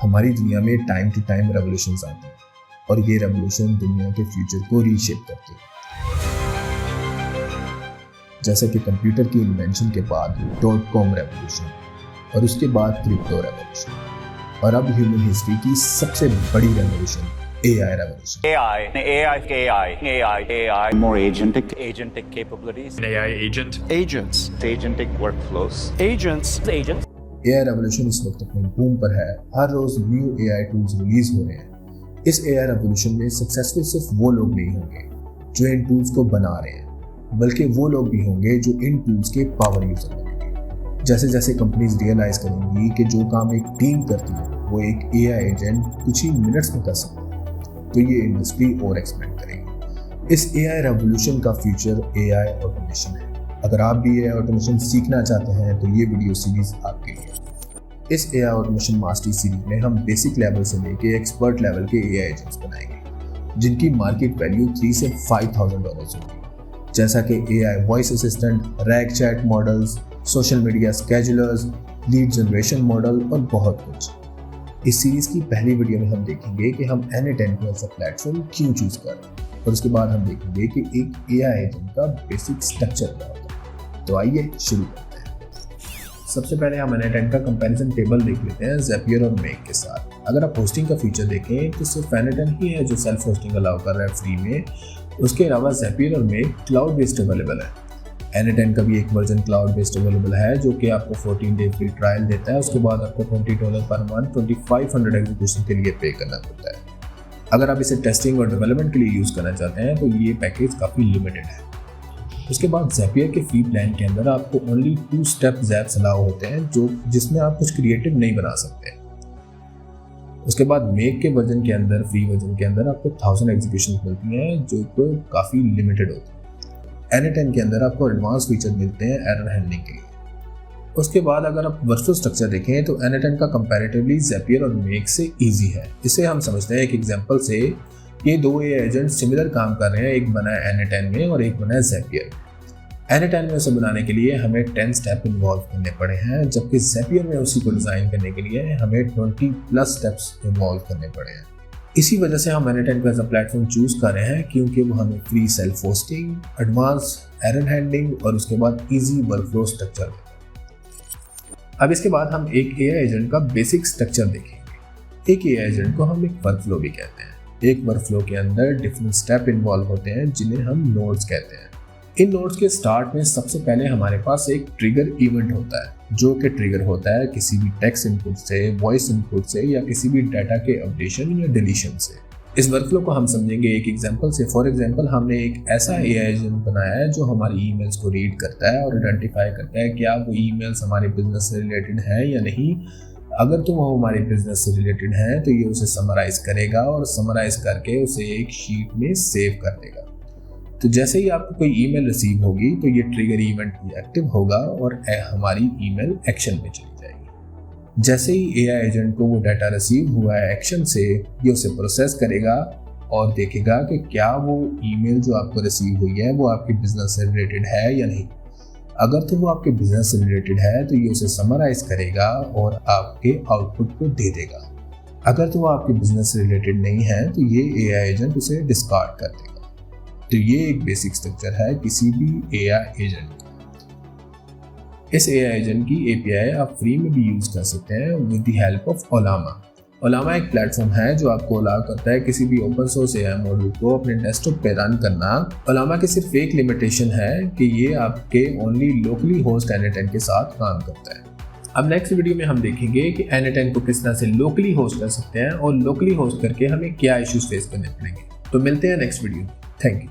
हमारी दुनिया में टाइम टू टाइम रेवोल्यूशंस आती हैं और ये रेवोल्यूशन दुनिया के फ्यूचर को रीशेप करती है। जैसे कि कंप्यूटर की इन्वेंशन के बाद .com रेवोल्यूशन और उसके बाद क्रिप्टो रेवोल्यूशन और अब ह्यूमन हिस्ट्री की सबसे बड़ी revolution AI revolution. AI, more agentic capabilities. AI agent. Agents. Agentic workflows. Agents. AI revolution इस वक्त अपने बूम पर है। हर रोज न्यू AI टूल्स रिलीज हो रहे हैं। इस AI रेवोल्यूशन में सक्सेसफुल सिर्फ वो लोग नहीं होंगे जो इन टूल्स को बना रहे हैं, बल्कि वो लोग भी होंगे जो इन टूल्स के पावर यूजर बनेंगे। जैसे जैसे कंपनीज रियलाइज करेंगी कि जो काम एक टीम करती है वो एक AI एजेंट कुछ ही मिनट्स में कर सकता है, तो ये इंडस्ट्री और एक्सपेंड करेगी। इस AI रेवोल्यूशन का फ्यूचर AI ऑटोमेशन है। अगर आप भी AI ऑटोमेशन सीखना चाहते हैं तो ये वीडियो सीरीज आपके लिए। इस AI ऑटोमेशन मास्टरी सीरीज में हम बेसिक लेवल से लेके एक्सपर्ट लेवल के AI एजेंट्स बनाएंगे जिनकी मार्केट वैल्यू $3,000 से $5,000 होगी, जैसा कि AI voice assistant, RAG chat models, social media schedulers, lead generation model और बहुत कुछ। इस सीरीज की पहली वीडियो में हम देखेंगे कि हम N10 को एज अ प्लेटफॉर्म क्यों चूज कर रहे हैं और उसके बाद हम देखेंगे कि एक AI एजेंट का बेसिक स्ट्रक्चर क्या होता है। तो आइए शुरू करते हैं। सबसे पहले हम N10 का कंपैरिजन टेबल देख लेते हैं Zapier और Make के साथ। अगर आप होस्टिंग का फीचर देखें तो सिर्फ N10 ही है जो सेल्फ होस्टिंग अलाउ कर रहा है फ्री में। उसके अलावा Zapier और Make क्लाउड बेस्ड अवेलेबल है। N10 का भी एक वर्जन क्लाउड बेस्ड अवेलेबल है जो कि आपको 14 डे फ्री ट्रायल देता है। उसके बाद आपको $20 पर मंथ 2500 एग्जीक्यूशन के लिए पे करना पड़ता है। अगर आप इसे टेस्टिंग और डेवलपमेंट के लिए यूज़ करना चाहते हैं तो ये पैकेज काफ़ी लिमिटेड है। उसके बाद Zapier के फ्री प्लान के अंदर आपको ओनली 2 स्टेप ज़ैप्स अलाउ होते हैं जिसमें आप कुछ क्रिएटिव नहीं बना सकते। उसके बाद Make के वर्जन के अंदर, फ्री वर्जन के अंदर आपको 1000 एग्जीक्यूशन मिलती हैं जो कि काफ़ी लिमिटेड होती है। N10 के अंदर आपको एडवांस फीचर मिलते हैं एरर हैंडलिंग के लिए। उसके बाद अगर आप वर्कफ्लो स्ट्रक्चर देखें तो N10 का कंपैरेटिवली Zapier और Make से ईजी है। इसे हम समझते हैं एक एग्जांपल से, ये दो AI एजेंट सिमिलर काम कर रहे हैं, एक बना है N10 में और एक बना है Zapier में। N10 में उसे बनाने के लिए हमें 10 स्टेप इन्वॉल्व करने पड़े हैं, जबकि Zapier में उसी को डिज़ाइन करने के लिए हमें 20+ स्टेप्स इन्वॉल्व करने पड़े हैं। इसी वजह से हम N10 को एज अ प्लेटफॉर्म चूज कर रहे हैं क्योंकि वो हमें free self hosting, advance error handling और उसके बाद इजी वर्कफ्लो स्ट्रक्चर देता है। अब इसके बाद हम एक AI एजेंट का बेसिक स्ट्रक्चर देखेंगे। एक AI एजेंट को हम एक वर्कफ्लो भी कहते हैं। एक वर्कफ्लो के अंदर डिफरेंट स्टेप इन्वॉल्व होते हैं जिन्हें हम नोड्स कहते हैं। इन नोड्स के स्टार्ट में सबसे पहले हमारे पास एक ट्रिगर इवेंट होता है जो कि ट्रिगर होता है किसी भी टेक्स्ट इनपुट से, वॉइस इनपुट से या किसी भी डाटा के अपडेशन या डिलीशन से। इस वर्कफ्लो को हम समझेंगे एक एग्जांपल से। फॉर एग्जांपल, हमने एक ऐसा AI एजेंट बनाया है जो हमारी ईमेल्स को रीड करता है और आइडेंटिफाई करता है क्या वो ईमेल्स हमारे बिजनेस से रिलेटेड है या नहीं। अगर तो वो हमारे बिजनेस से रिलेटेड है तो ये उसे समराइज करेगा और समराइज करके उसे एक शीट में सेव कर देगा। तो जैसे ही आपको कोई ईमेल रिसीव होगी तो ये ट्रिगर इवेंट एक्टिव होगा और हमारी ईमेल एक्शन में चली जाएगी। जैसे ही AI एजेंट को वो डाटा रिसीव हुआ है एक्शन से, ये उसे प्रोसेस करेगा और देखेगा कि क्या वो ईमेल जो आपको रिसीव हुई है वो आपके बिजनेस से रिलेटेड है या नहीं। अगर तो वो आपके बिजनेस से रिलेटेड है तो ये उसे समराइज करेगा और आपके आउटपुट को दे देगा। अगर तो वो आपके बिजनेस से रिलेटेड नहीं है तो ये AI एजेंट उसे डिस्कार्ड कर देगा। तो ये एक बेसिक स्ट्रक्चर है किसी भी AI एजेंट का। इस AI एजेंट की API आप फ्री में भी यूज कर सकते हैं with the help of Ollama। Ollama एक प्लेटफॉर्म है जो आपको अलाउ करता है किसी भी ओपन सोर्स AI मॉडल को अपने डेस्कटॉप पे रन करना। Ollama की सिर्फ एक लिमिटेशन है कि ये आपके ओनली लोकली होस्ट N10 के साथ काम करता है। अब नेक्स्ट वीडियो में हम देखेंगे कि N10 को किस तरह से लोकली होस्ट कर सकते हैं और लोकली होस्ट करके हमें क्या इश्यूज फेस करने पड़ेंगे। तो मिलते हैं नेक्स्ट वीडियो। Thank you.